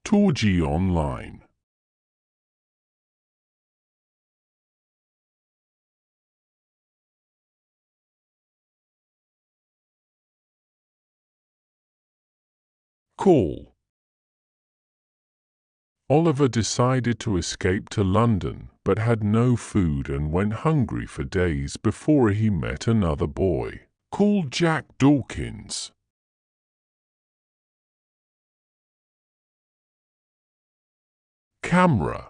Torji online. Call. Oliver decided to escape to London, but had no food and went hungry for days before he met another boy, called Jack Dawkins. Camera.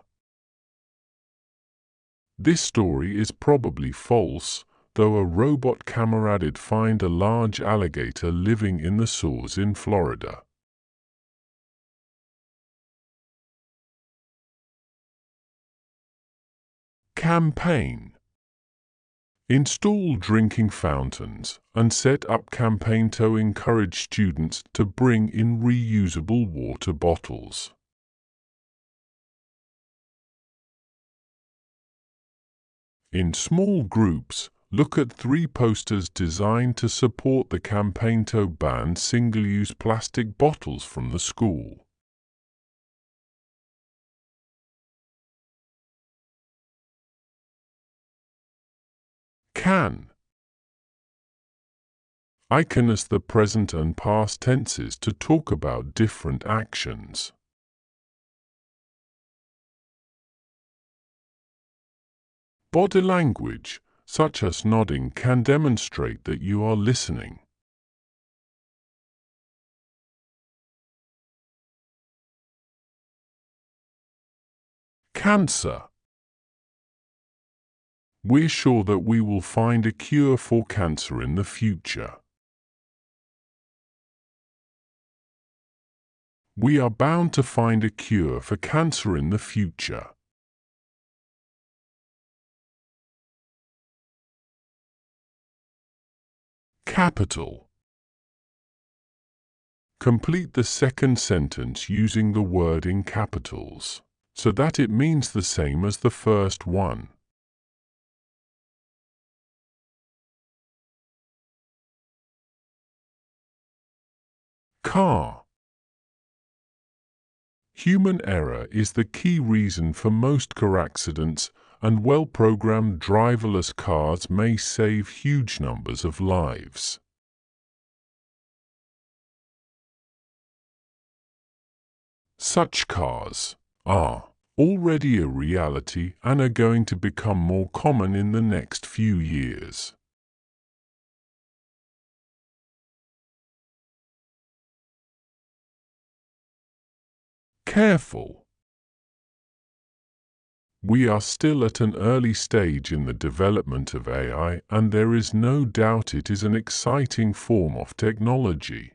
This story is probably false, though a robot camera did find a large alligator living in the sewers in Florida. Campaign. Install drinking fountains and set up campaign to encourage students to bring in reusable water bottles. In small groups, look at 3 posters designed to support the campaign to ban single-use plastic bottles from the school. Can. Iconize the present and past tenses to talk about different actions. Body language, such as nodding, can demonstrate that you are listening. Cancer. We're sure that we will find a cure for cancer in the future. We are bound to find a cure for cancer in the future. Capital. Complete the second sentence using the word in capitals, so that it means the same as the first one. Car. Human error is the key reason for most car accidents, and well-programmed driverless cars may save huge numbers of lives. Such cars are already a reality and are going to become more common in the next few years. Careful. We are still at an early stage in the development of AI, and there is no doubt it is an exciting form of technology.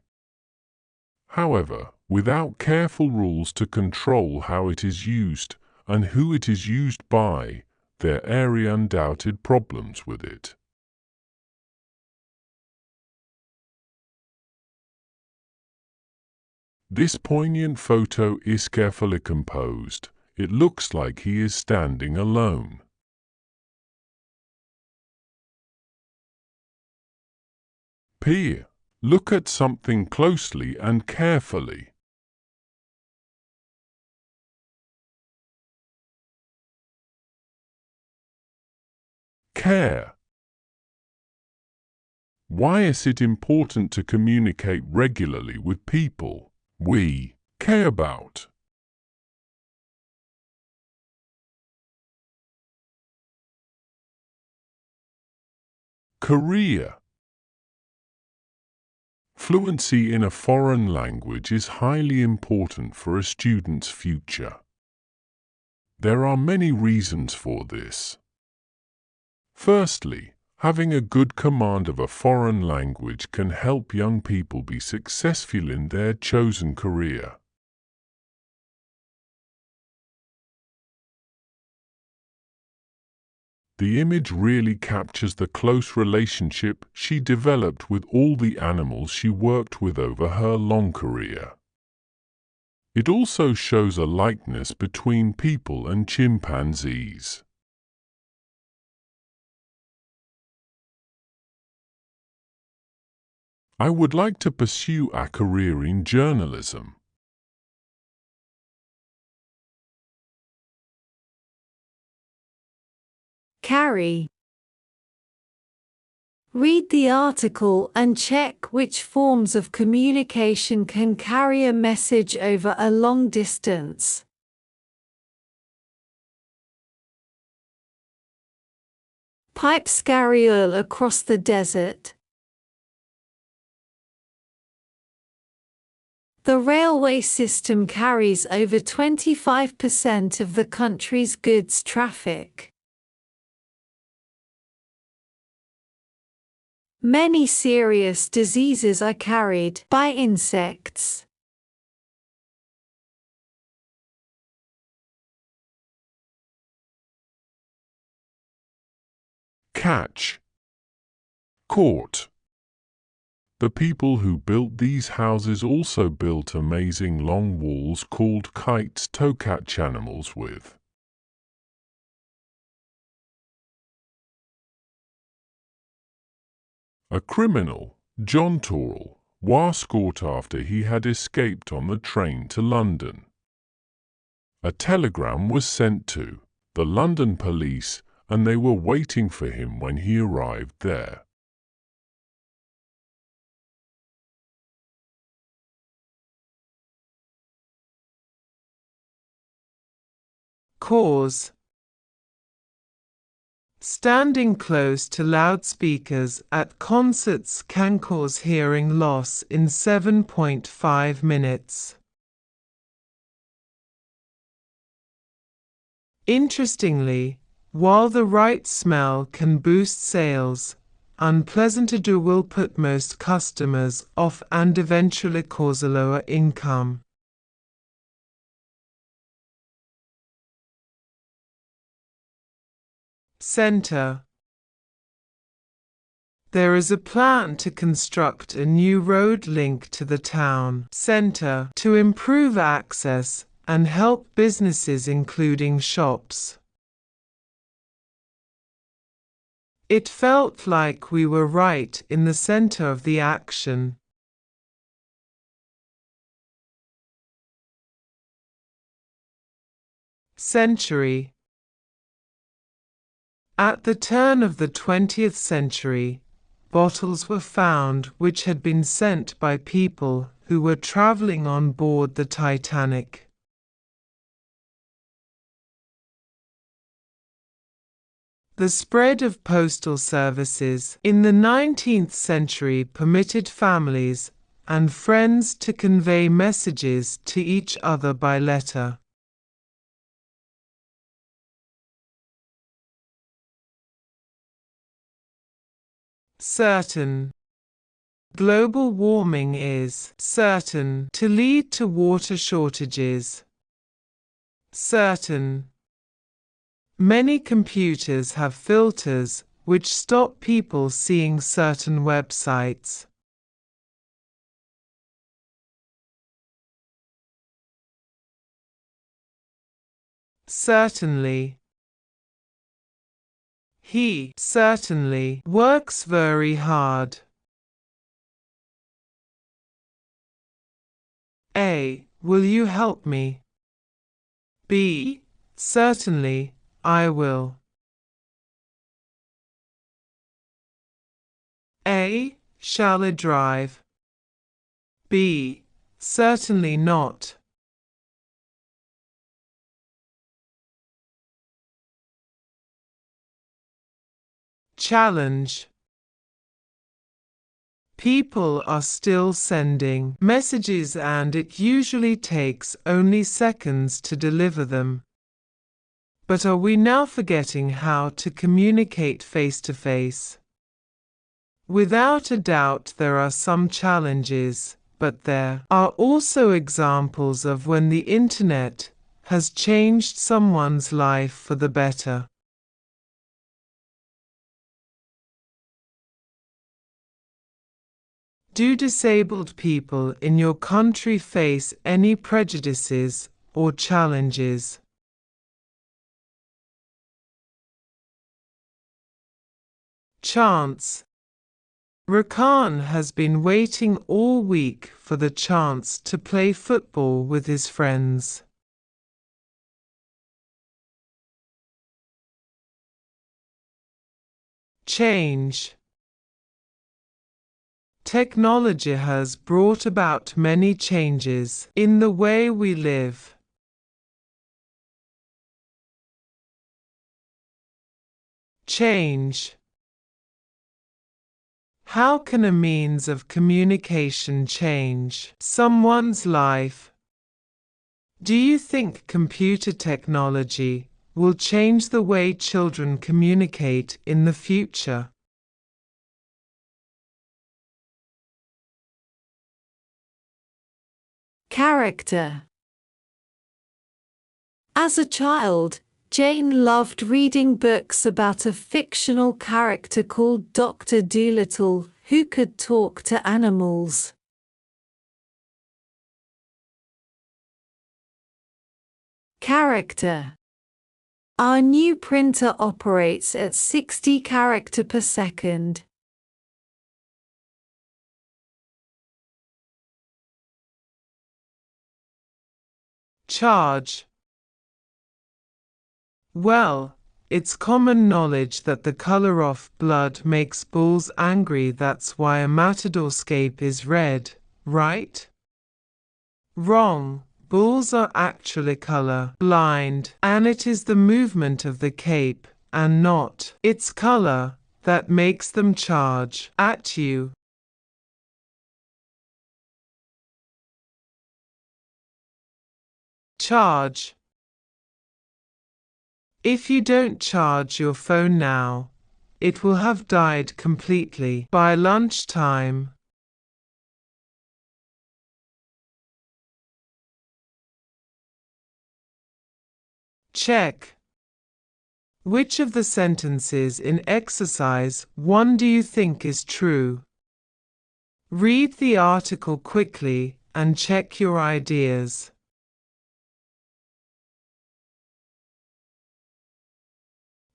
However, without careful rules to control how it is used and who it is used by, there are undoubted problems with it. This poignant photo is carefully composed. It looks like he is standing alone. Peer. Look at something closely and carefully. Care. Why is it important to communicate regularly with people we care about? Career. Fluency in a foreign language is highly important for a student's future. There are many reasons for this. Firstly, having a good command of a foreign language can help young people be successful in their chosen career. The image really captures the close relationship she developed with all the animals she worked with over her long career. It also shows a likeness between people and chimpanzees. I would like to pursue a career in journalism. Carry. Read the article and check which forms of communication can carry a message over a long distance. Pipes carry oil across the desert. The railway system carries over 25% of the country's goods traffic. Many serious diseases are carried by insects. Catch. Caught. The people who built these houses also built amazing long walls called kites to catch animals with. A criminal, John Torrell, was caught after he had escaped on the train to London. A telegram was sent to the London police, and they were waiting for him when he arrived there. Cause. Standing close to loudspeakers at concerts can cause hearing loss in 7.5 minutes. Interestingly, while the right smell can boost sales, unpleasant odor will put most customers off and eventually cause a lower income. Center. There is a plan to construct a new road link to the town center to improve access and help businesses including shops. It felt like we were right in the center of the action. Century. At the turn of the 20th century, bottles were found which had been sent by people who were traveling on board the Titanic. The spread of postal services in the 19th century permitted families and friends to convey messages to each other by letter. Certain. Global warming is certain to lead to water shortages. Certain. Many computers have filters which stop people seeing certain websites. Certainly. He certainly works very hard. A. Will you help me? B. Certainly, I will. A. Shall I drive? B. Certainly not. Challenge. People are still sending messages and it usually takes only seconds to deliver them. But are we now forgetting how to communicate face to face? Without a doubt there are some challenges, but there are also examples of when the internet has changed someone's life for the better. Do disabled people in your country face any prejudices or challenges? Chance. Rakan has been waiting all week for the chance to play football with his friends. Change. Technology has brought about many changes in the way we live. Change. How can a means of communication change someone's life? Do you think computer technology will change the way children communicate in the future? Character. As a child, Jane loved reading books about a fictional character called Dr. Dolittle, who could talk to animals. Character. Our new printer operates at 60 characters per second. Charge. Well, it's common knowledge that the color of blood makes bulls angry. That's why a matador's cape is red, right? Wrong. Bulls are actually color blind, and it is the movement of the cape, and not its color, that makes them charge at you. Charge. If you don't charge your phone now, it will have died completely by lunchtime. Check. Which of the sentences in exercise 1 do you think is true? Read the article quickly and check your ideas.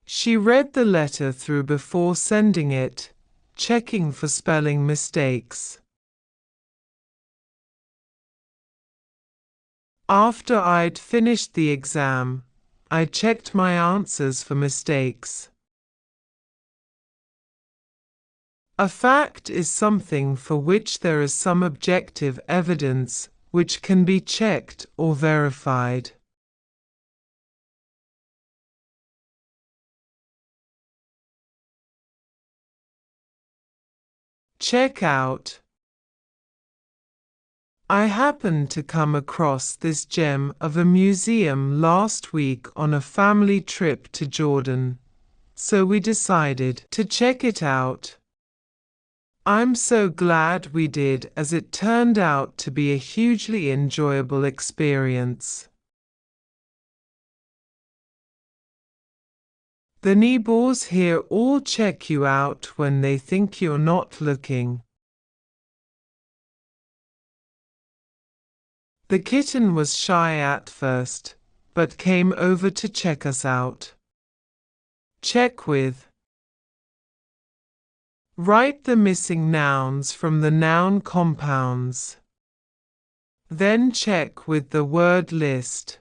She read the letter through before sending it, checking for spelling mistakes. After I'd finished the exam, I checked my answers for mistakes. A fact is something for which there is some objective evidence which can be checked or verified. Check out. I happened to come across this gem of a museum last week on a family trip to Jordan, so we decided to check it out. I'm so glad we did, as it turned out to be a hugely enjoyable experience. The neighbors here all check you out when they think you're not looking. The kitten was shy at first, but came over to check us out. Check with. Write the missing nouns from the noun compounds. Then check with the word list.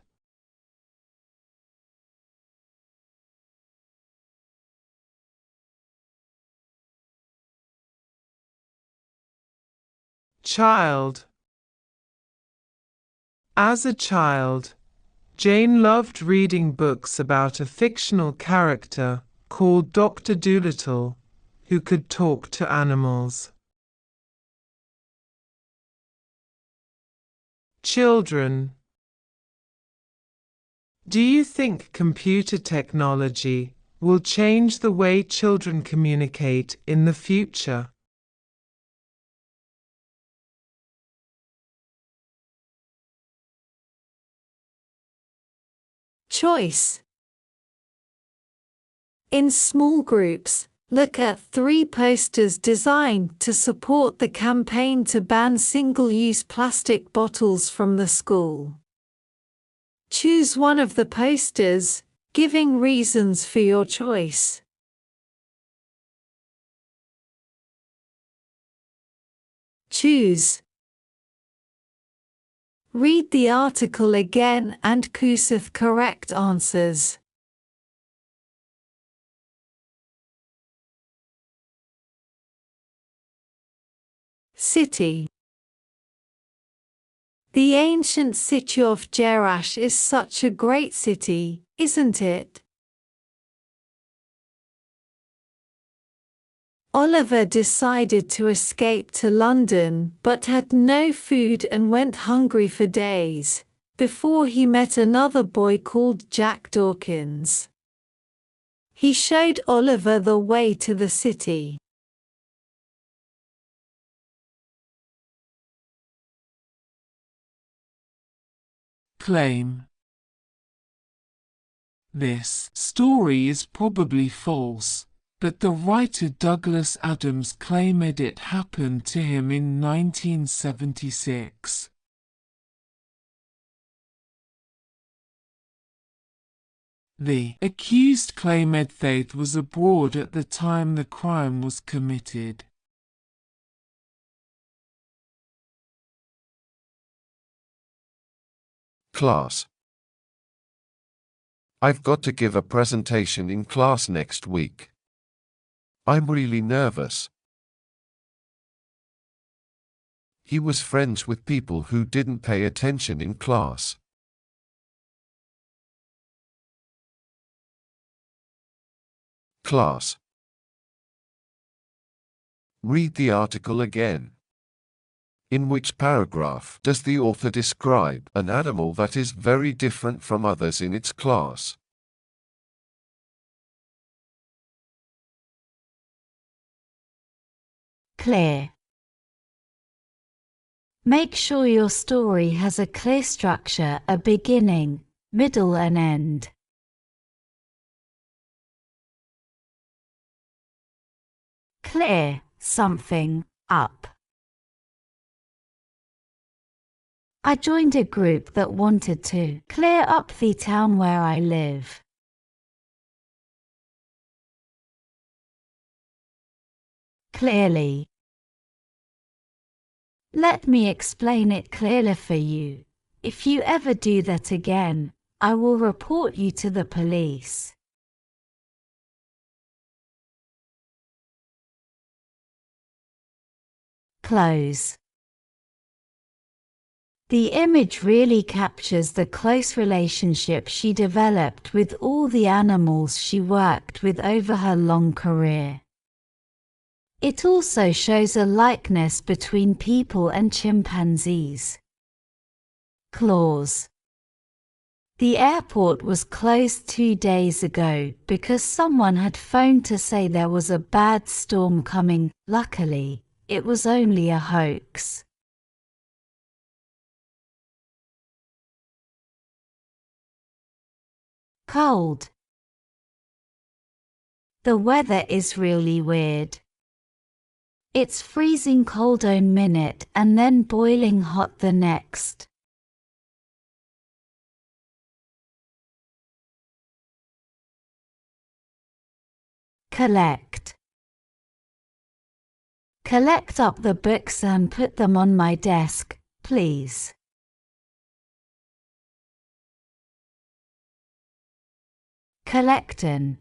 Child. As a child, Jane loved reading books about a fictional character called Dr. Dolittle, who could talk to animals. Children. Do you think computer technology will change the way children communicate in the future? Choice. In small groups, look at 3 posters designed to support the campaign to ban single-use plastic bottles from the school. Choose one of the posters, giving reasons for your choice. Choose. Read the article again and choose the correct answers. City. The ancient city of Jerash is such a great city, isn't it? Oliver decided to escape to London but had no food and went hungry for days, before he met another boy called Jack Dawkins. He showed Oliver the way to the city. Claim. This story is probably false, but the writer Douglas Adams claimed it happened to him in 1976. The accused claimed Faith was abroad at the time the crime was committed. Class. I've got to give a presentation in class next week. I'm really nervous. He was friends with people who didn't pay attention in class. Class. Read the article again. In which paragraph does the author describe an animal that is very different from others in its class? Clear. Make sure your story has a clear structure, a beginning, middle and end. Clear something up. I joined a group that wanted to clear up the town where I live. Clearly. Let me explain it clearly for you. If you ever do that again, I will report you to the police. Close. The image really captures the close relationship she developed with all the animals she worked with over her long career. It also shows a likeness between people and chimpanzees. Clause. The airport was closed 2 days ago because someone had phoned to say there was a bad storm coming. Luckily, it was only a hoax. Cold. The weather is really weird. It's freezing cold one minute and then boiling hot the next. Collect. Collect up the books and put them on my desk, please. Collectin'.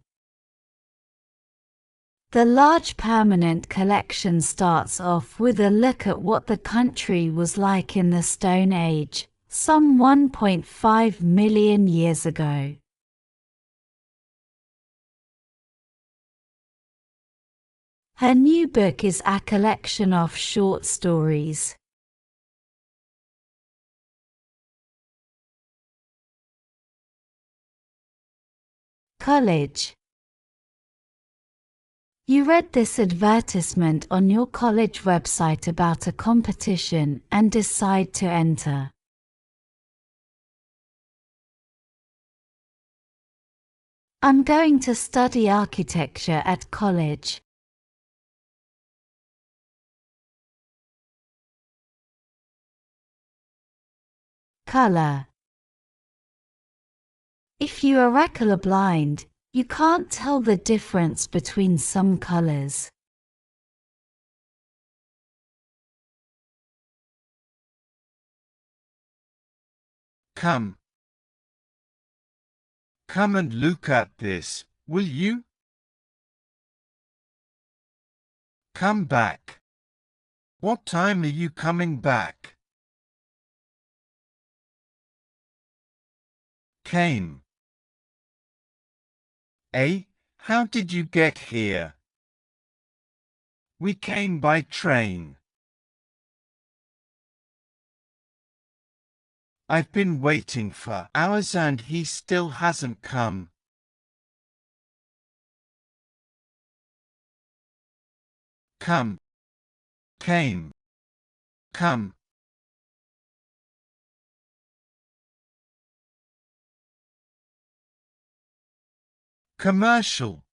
The large permanent collection starts off with a look at what the country was like in the Stone Age, some 1.5 million years ago. Her new book is a collection of short stories. College. You read this advertisement on your college website about a competition and decide to enter. I'm going to study architecture at college. Color. If you are colorblind, you can't tell the difference between some colors. Come. Come and look at this, will you? Come back. What time are you coming back? Came. A. How did you get here? We came by train. I've been waiting for hours and he still hasn't come. Come. Came. Come. Commercial.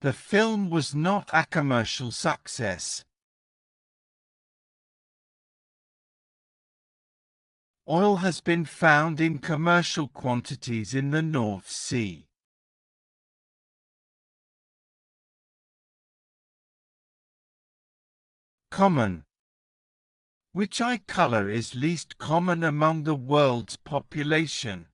The film was not a commercial success. Oil has been found in commercial quantities in the North Sea. Common. Which eye color is least common among the world's population?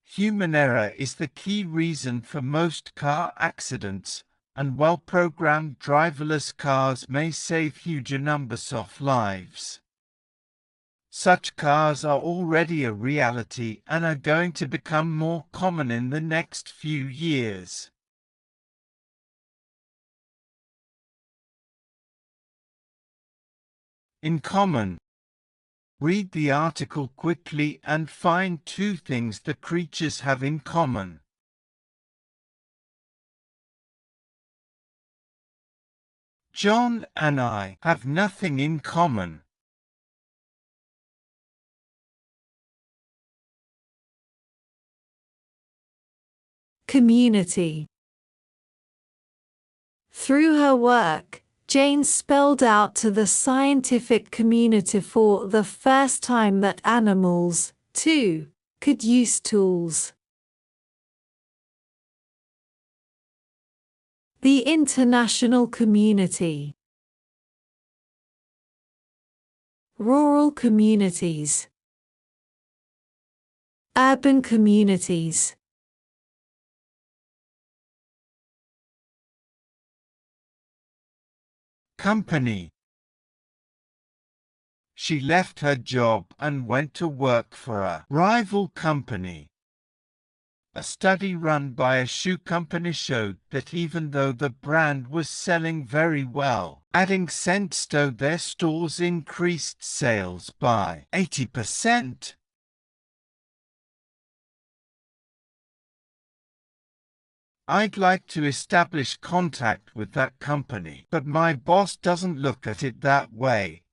Human error is the key reason for most car accidents, and well-programmed driverless cars may save huge numbers of lives. Such cars are already a reality and are going to become more common in the next few years. In common. Read the article quickly and find 2 things the creatures have in common. John and I have nothing in common. Community. Through her work, Jane spelled out to the scientific community for the first time that animals, too, could use tools. The international community. Rural communities. Urban communities. Company. She left her job and went to work for a rival company. A study run by a shoe company showed that even though the brand was selling very well, adding scents to their stores increased sales by 80%. I'd like to establish contact with that company, but my boss doesn't look at it that way.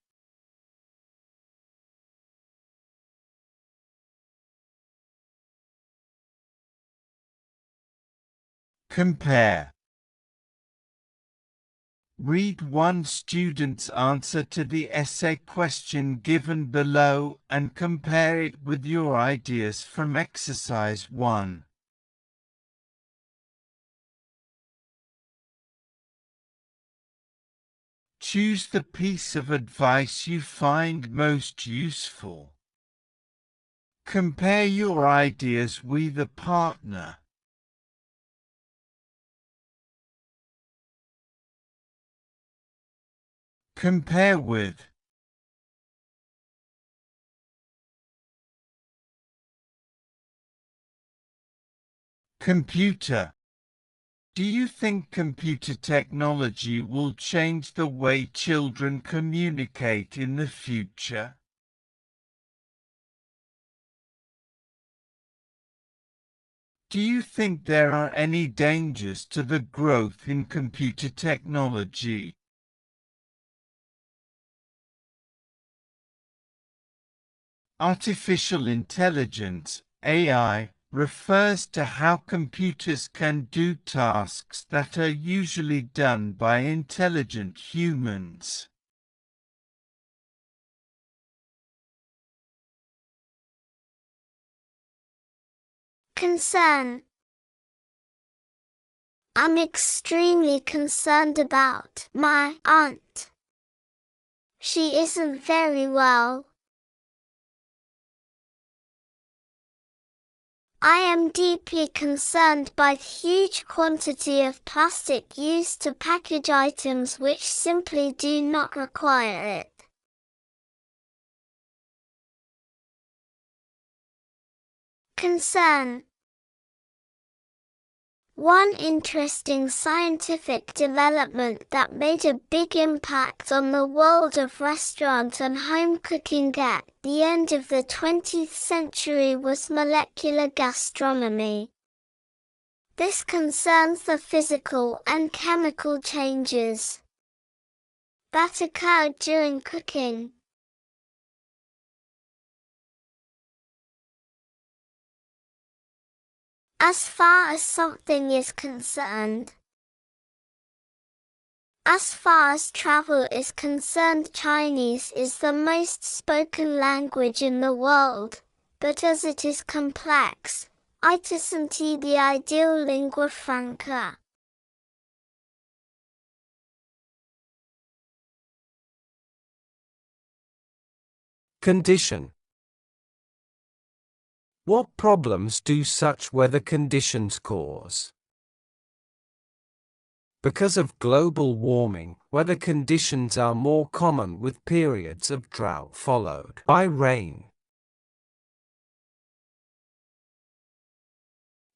Compare. Read one student's answer to the essay question given below and compare it with your ideas from exercise 1. Choose the piece of advice you find most useful. Compare your ideas with a partner. Compare with. Computer. Do you think computer technology will change the way children communicate in the future? Do you think there are any dangers to the growth in computer technology? Artificial intelligence, AI, refers to how computers can do tasks that are usually done by intelligent humans. Concern. I'm extremely concerned about my aunt. She isn't very well. I am deeply concerned by the huge quantity of plastic used to package items which simply do not require it. Concern. One interesting scientific development that made a big impact on the world of restaurant and home cooking at the end of the 20th century was molecular gastronomy. This concerns the physical and chemical changes that occur during cooking. As far as something is concerned. As far as travel is concerned, Chinese is the most spoken language in the world, but as it is complex, it isn't the ideal lingua franca. Condition. What problems do such weather conditions cause? Because of global warming, weather conditions are more common with periods of drought followed by rain.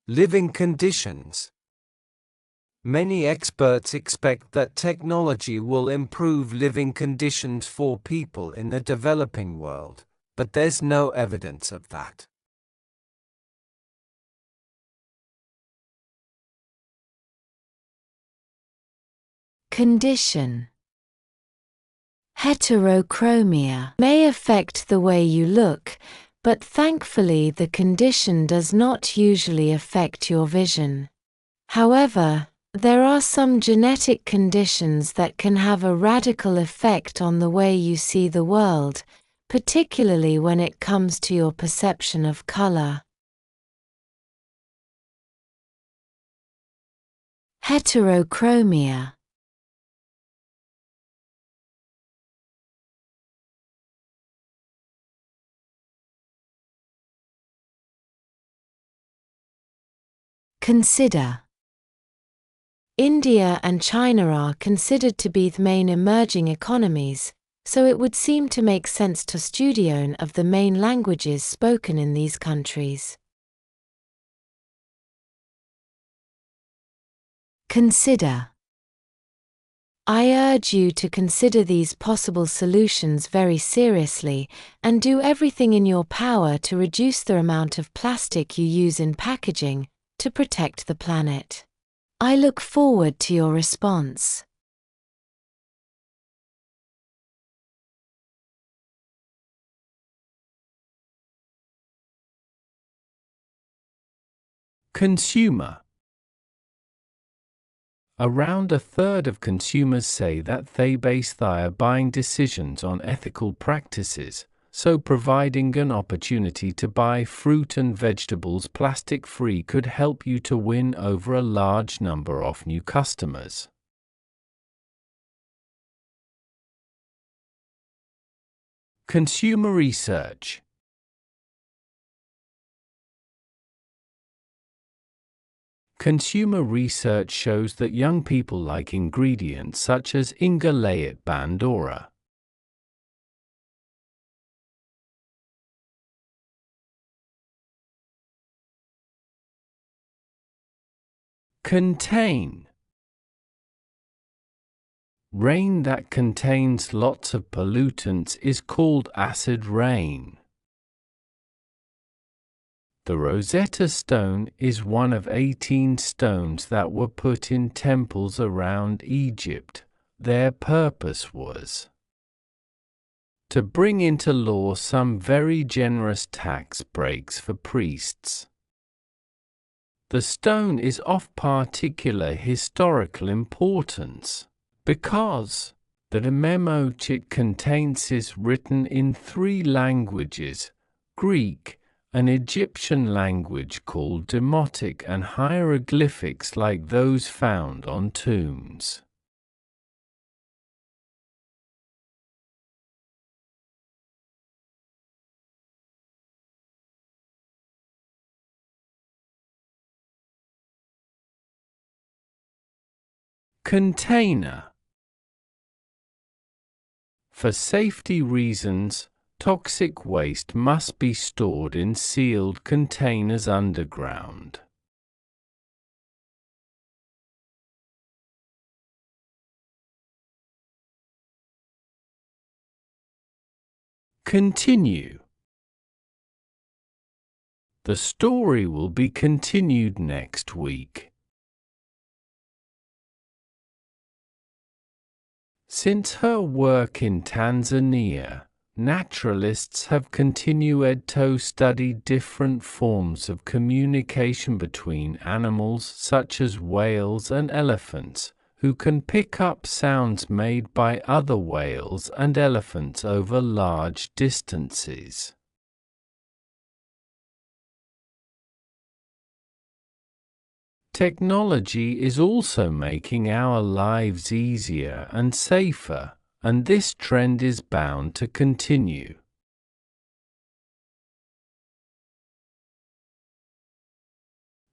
Living conditions. Many experts expect that technology will improve living conditions for people in the developing world, but there's no evidence of that. Condition. Heterochromia may affect the way you look, but thankfully the condition does not usually affect your vision. However, there are some genetic conditions that can have a radical effect on the way you see the world, particularly when it comes to your perception of color. Heterochromia. Consider. India and China are considered to be the main emerging economies, so it would seem to make sense to study of the main languages spoken in these countries. Consider. I urge you to consider these possible solutions very seriously and do everything in your power to reduce the amount of plastic you use in packaging to protect the planet. I look forward to your response. Consumer. Around a third of consumers say that they base their buying decisions on ethical practices, so providing an opportunity to buy fruit and vegetables plastic-free could help you to win over a large number of new customers. Consumer research. Consumer research shows that young people like ingredients such as Inga Layet Bandora. Contain. Rain that contains lots of pollutants is called acid rain. The Rosetta Stone is one of 18 stones that were put in temples around Egypt. Their purpose was to bring into law some very generous tax breaks for priests. The stone is of particular historical importance because the memo it contains is written in 3 languages: Greek, an Egyptian language called Demotic, and hieroglyphics like those found on tombs. Container. For safety reasons, toxic waste must be stored in sealed containers underground. Continue. The story will be continued next week. Since her work in Tanzania, naturalists have continued to study different forms of communication between animals such as whales and elephants, who can pick up sounds made by other whales and elephants over large distances. Technology is also making our lives easier and safer, and this trend is bound to continue.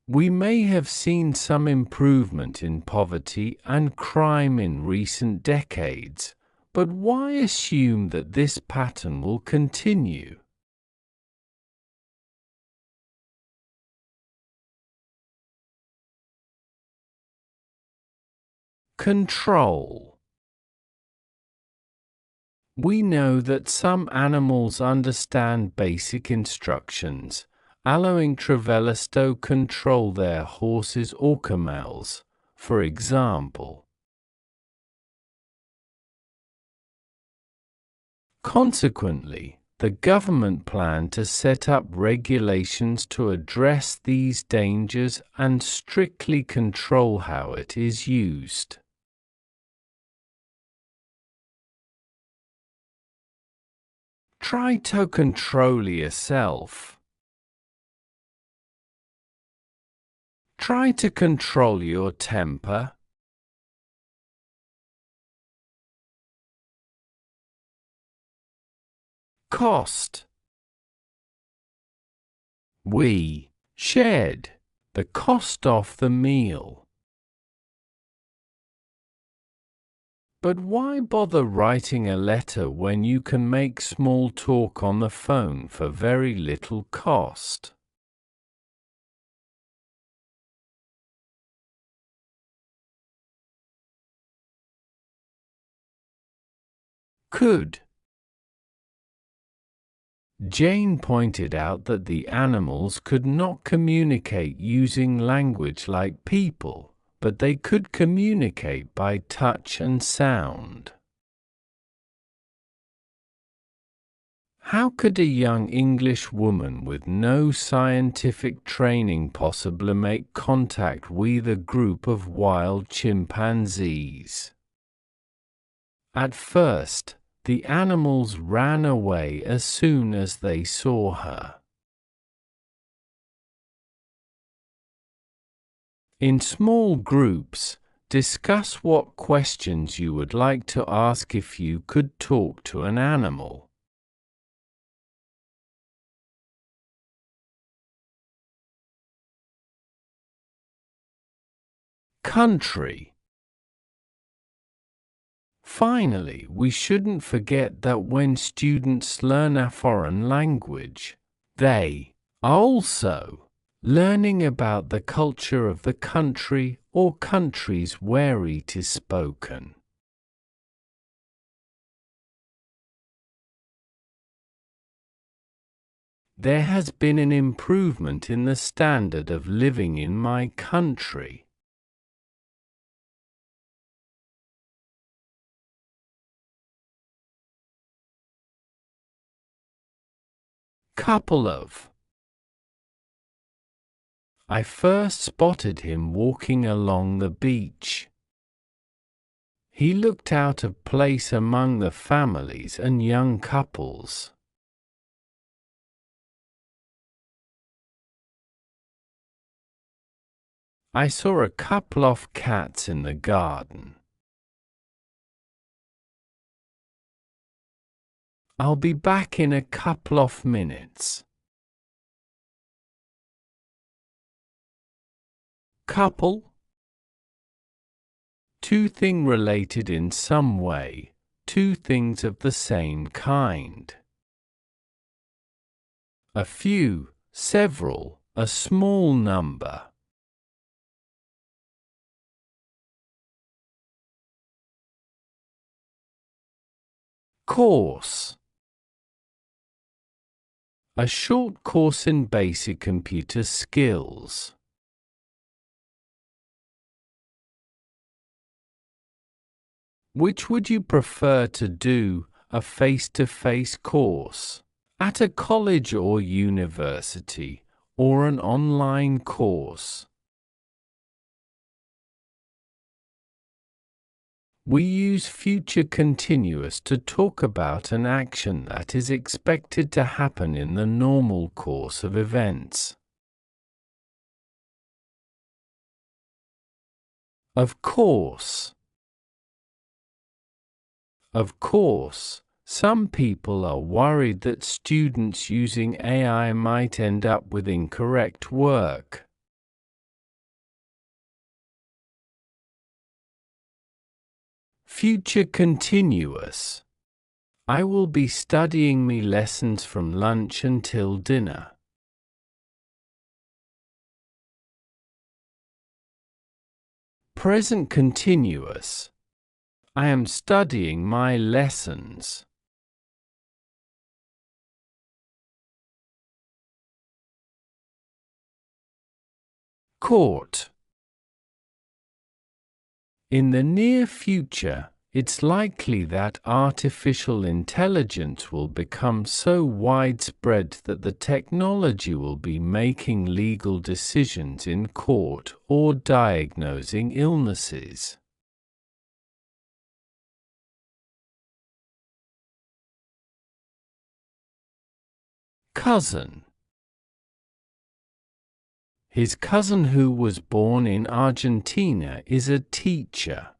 We may have seen some improvement in poverty and crime in recent decades, but why assume that this pattern will continue? Control. We know that some animals understand basic instructions, allowing travelers to control their horses or camels, for example. Consequently, the government planned to set up regulations to address these dangers and strictly control how it is used. Try to control yourself. Try to control your temper. Cost. We shared the cost of the meal. But why bother writing a letter when you can make small talk on the phone for very little cost? Could. Jane pointed out that the animals could not communicate using language like people, but they could communicate by touch and sound. How could a young English woman with no scientific training possibly make contact with a group of wild chimpanzees? At first, the animals ran away as soon as they saw her. In small groups, discuss what questions you would like to ask if you could talk to an animal. Country. Finally, we shouldn't forget that when students learn a foreign language, they are also learning about the culture of the country or countries where it is spoken. There has been an improvement in the standard of living in my country. Couple of. I first spotted him walking along the beach. He looked out of place among the families and young couples. I saw a couple of cats in the garden. I'll be back in a couple of minutes. Couple. two things related in some way, two things of the same kind. A few, several, a small number. Course. A short course in basic computer skills. Which would you prefer to do, a face-to-face course at a college or university, or an online course? We use future continuous to talk about an action that is expected to happen in the normal course of events. Of course. Of course, some people are worried that students using AI might end up with incorrect work. Future continuous. I will be studying me lessons from lunch until dinner. Present continuous. I am studying my lessons. Court. In the near future, it's likely that artificial intelligence will become so widespread that the technology will be making legal decisions in court or diagnosing illnesses. Cousin. His cousin who was born in Argentina is a teacher.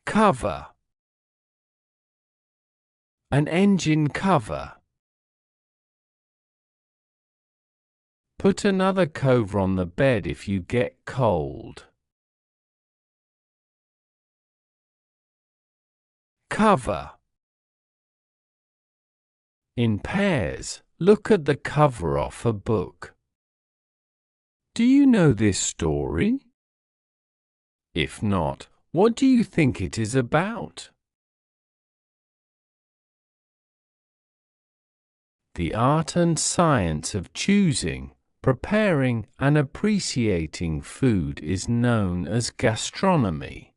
Cover. An engine cover. Put another cover on the bed if you get cold. Cover. In pairs, look at the cover of a book. Do you know this story? If not, what do you think it is about? The art and science of choosing, preparing, and appreciating food is known as gastronomy.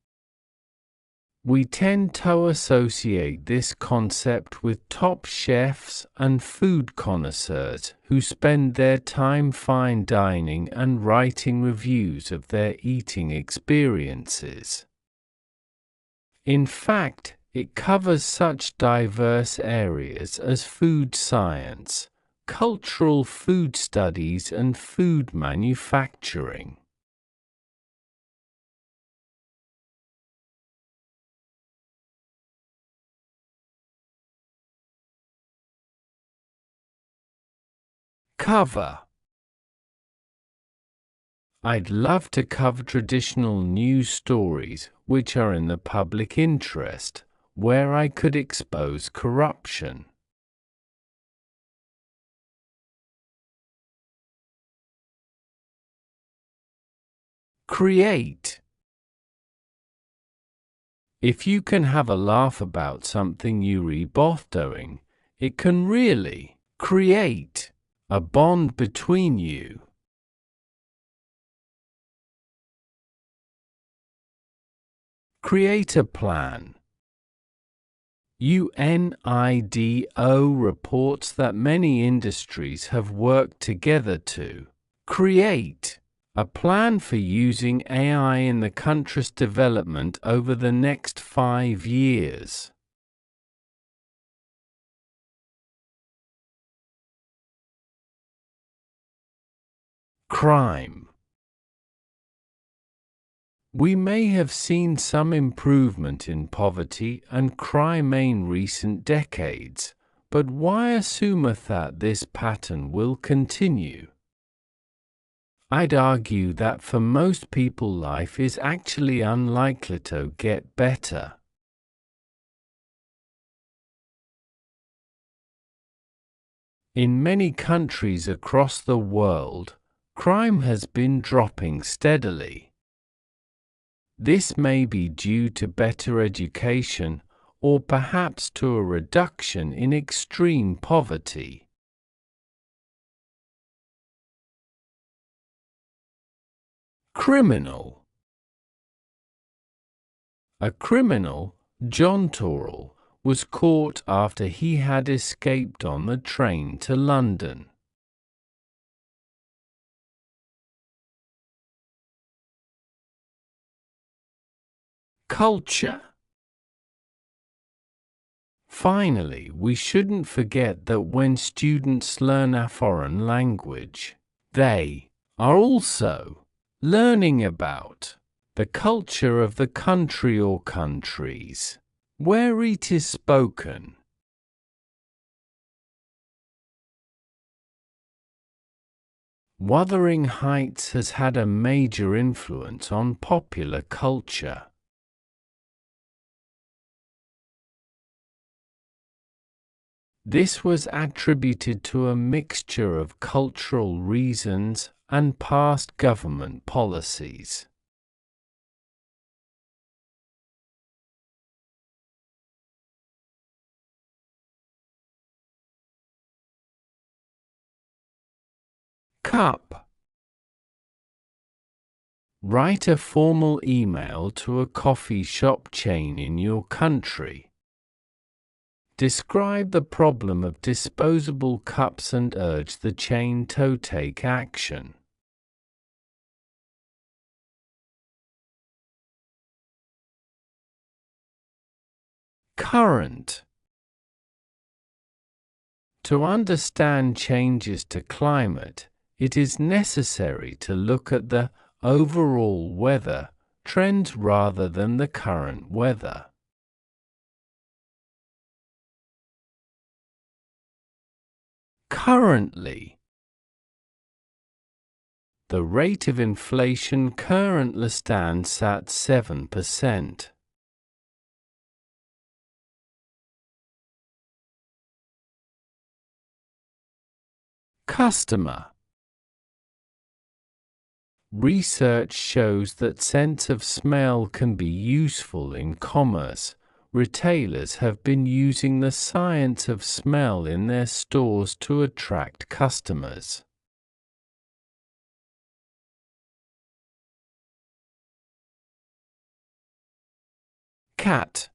We tend to associate this concept with top chefs and food connoisseurs who spend their time fine dining and writing reviews of their eating experiences. In fact, it covers such diverse areas as food science, cultural food studies, and food manufacturing. Cover. I'd love to cover traditional news stories which are in the public interest, where I could expose corruption. Create. If you can have a laugh about something you're both doing, it can really create a bond between you. Create a plan. UNIDO reports that many industries have worked together to create a plan for using AI in the country's development over the next 5 years. Crime. We may have seen some improvement in poverty and crime in recent decades, But why assumeth that this pattern will continue? I'd argue that for most people life is actually unlikely to get better. In many countries across the world, crime has been dropping steadily. This may be due to better education, or perhaps to a reduction in extreme poverty. Criminal. A criminal, John Torrell, was caught after he had escaped on the train to London. Culture. Finally, we shouldn't forget that when students learn a foreign language, they are also learning about the culture of the country or countries where it is spoken. Wuthering Heights has had a major influence on popular culture. This was attributed to a mixture of cultural reasons and past government policies. Cup. Write a formal email to a coffee shop chain in your country. Describe the problem of disposable cups and urge the chain to take action. Current. To understand changes to climate, it is necessary to look at the overall weather trends rather than the current weather. Currently. The rate of inflation currently stands at 7%. Customer. Research shows that sense of smell can be useful in commerce. Retailers have been using the science of smell in their stores to attract customers. Cat.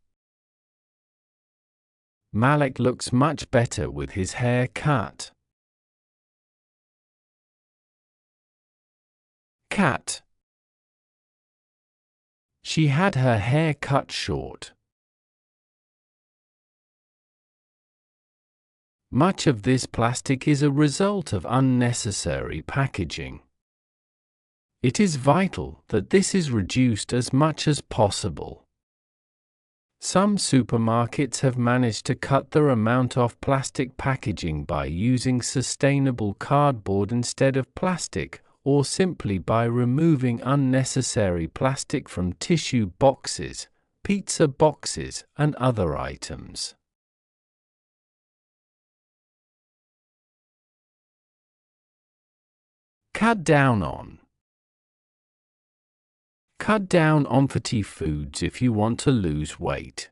Malik looks much better with his hair cut. Cat. She had her hair cut short. Much of this plastic is a result of unnecessary packaging. It is vital that this is reduced as much as possible. Some supermarkets have managed to cut their amount of plastic packaging by using sustainable cardboard instead of plastic, or simply by removing unnecessary plastic from tissue boxes, pizza boxes, and other items. Cut down on. Cut down on fatty foods if you want to lose weight.